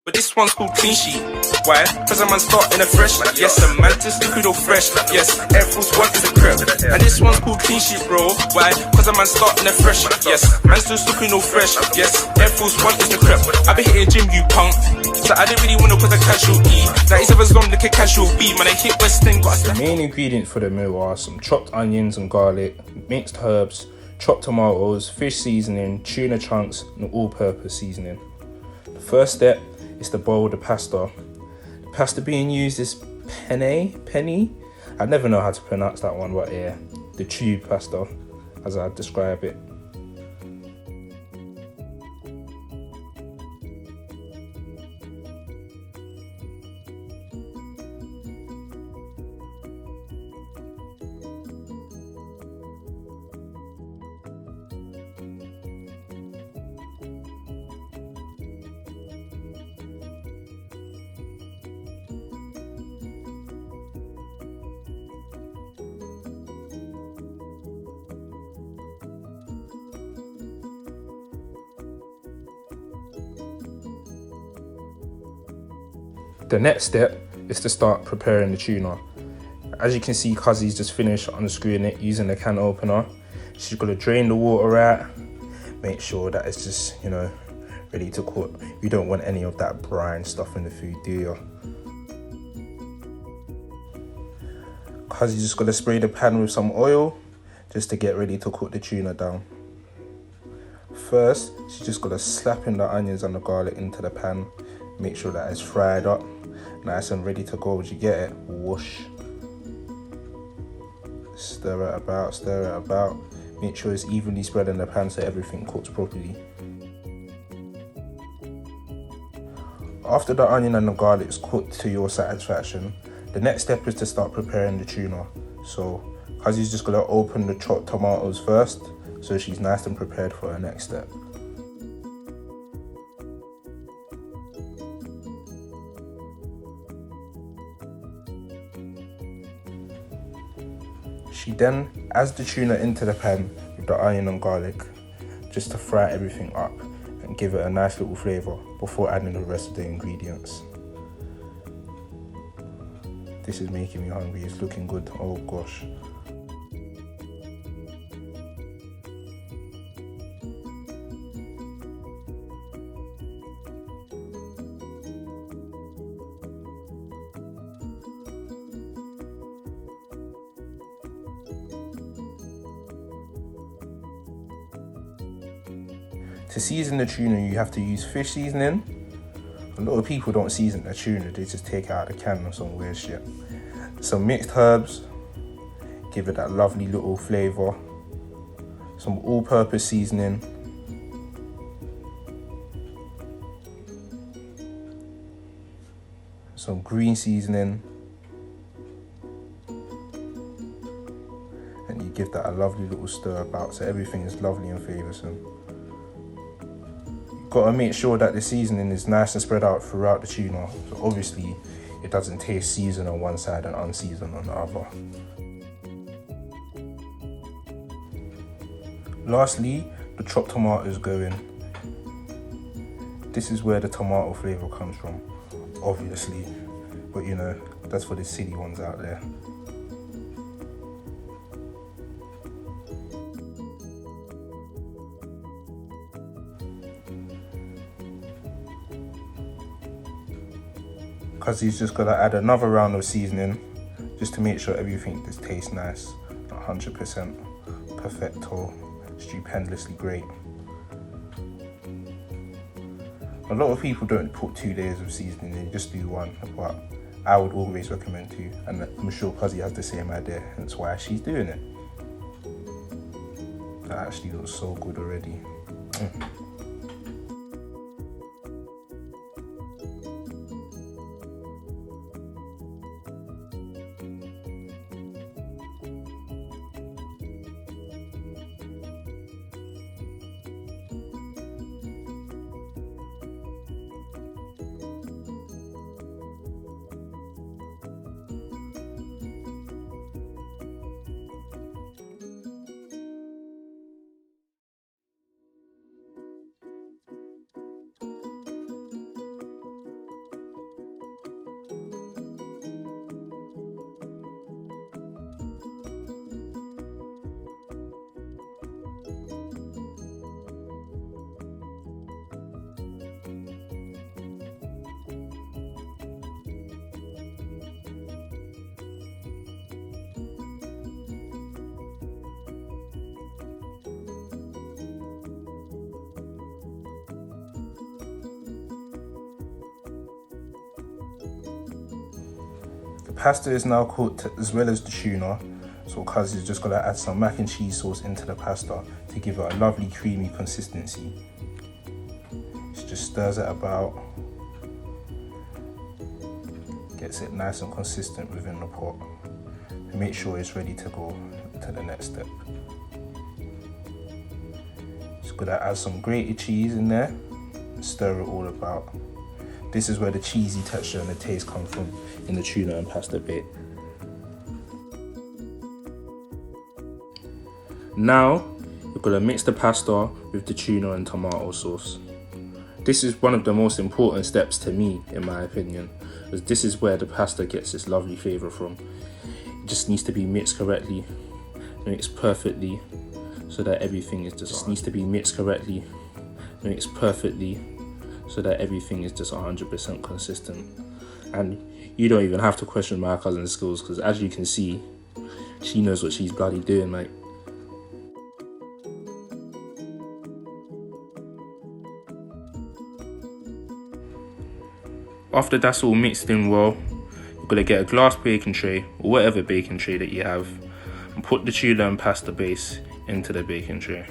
But this one's called clean sheet. Why? Cause a man starting afresh. Yes, a man just looking all fresh. Yes, Air Force One is a crep. And this one's called clean sheet, bro. Why? Cause a man starting afresh. Yes, man's just looking all fresh. Yes, Air Force One is the crep. I been hitting gym, you punk. So I didn't really wanna put a casual E. 97's long like a casual B. Man, I hit West End, got The main ingredients for the meal are some chopped onions and garlic, mixed herbs, chopped tomatoes, fish seasoning, tuna chunks, and all-purpose seasoning. The first step is to boil the pasta. The pasta being used is penny. I never know how to pronounce that one, but yeah, the tube pasta, as I describe it. The next step is to start preparing the tuna. As you can see, Cuzzy's just finished unscrewing it using the can opener. She's got to drain the water out, make sure that it's just, ready to cook. You don't want any of that brine stuff in the food, do you? Cuzzy's just got to spray the pan with some oil just to get ready to cook the tuna down. First, she's just got to slap in the onions and the garlic into the pan, make sure that it's fried up, nice and ready to go. As you get it, whoosh. Stir it about. Make sure it's evenly spread in the pan so everything cooks properly. After the onion and the garlic is cooked to your satisfaction, the next step is to start preparing the tuna. So, Cuzzy's just gonna open the chopped tomatoes first, so she's nice and prepared for her next step. She then adds the tuna into the pan with the onion and garlic just to fry everything up and give it a nice little flavour before adding the rest of the ingredients. This is making me hungry, it's looking good, oh gosh. To season the tuna, you have to use fish seasoning. A lot of people don't season their tuna, they just take it out of the can or some weird shit. Some mixed herbs, give it that lovely little flavour. Some all-purpose seasoning. Some green seasoning. And you give that a lovely little stir about so everything is lovely and flavoursome. Got to make sure that the seasoning is nice and spread out throughout the tuna. So obviously it doesn't taste seasoned on one side and unseasoned on the other. Lastly, the chopped tomatoes go in. This is where the tomato flavour comes from, obviously. But that's for the silly ones out there. Cuzzy's just gotta add another round of seasoning just to make sure everything just tastes nice, 100% perfecto, stupendously great. A lot of people don't put 2 layers of seasoning, they just do one, but I would always recommend 2, and I'm sure Cuzzy has the same idea, that's why she's doing it. That actually looks so good already. pasta is now cooked as well as the tuna, so cuz is just gonna add some mac and cheese sauce into the pasta to give it a lovely creamy consistency. She just stirs it about, gets it nice and consistent within the pot, and make sure it's ready to go to the next step. Just gonna add some grated cheese in there and stir it all about. This is where the cheesy texture and the taste come from in the tuna and pasta bit. Now, you're gonna mix the pasta with the tuna and tomato sauce. This is one of the most important steps to me, in my opinion, as this is where the pasta gets its lovely flavour from. It just needs to be mixed correctly, mixed perfectly, so that everything is just needs to be mixed correctly, mixed perfectly, so that everything is just 100% consistent. And you don't even have to question my cousin's skills, because as you can see, she knows what she's bloody doing, mate. After that's all mixed in well, you're gonna get a glass baking tray or whatever baking tray that you have, and put the tuna and pasta base into the baking tray.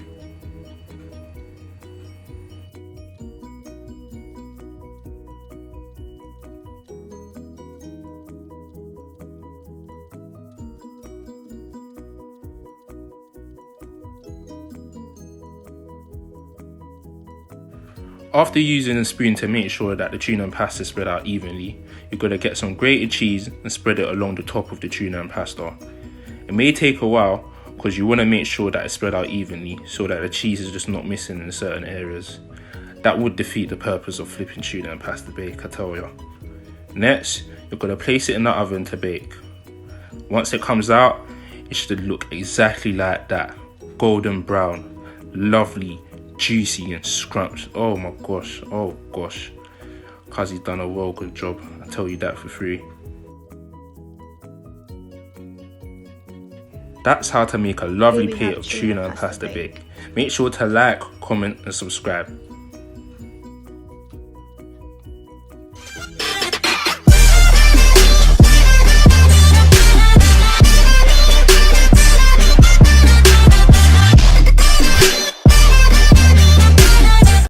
After using a spoon to make sure that the tuna and pasta spread out evenly, you're going to get some grated cheese and spread it along the top of the tuna and pasta. It may take a while because you want to make sure that it's spread out evenly so that the cheese is just not missing in certain areas. That would defeat the purpose of flipping tuna and pasta bake, I tell ya. Next, you're going to place it in the oven to bake. Once it comes out, it should look exactly like that. Golden brown, lovely, juicy and scrumped. Oh my gosh, oh gosh. Cuzzy's done a well good job, I tell you that for free. That's how to make a lovely plate of tuna and pasta bake. Make sure to like, comment and subscribe.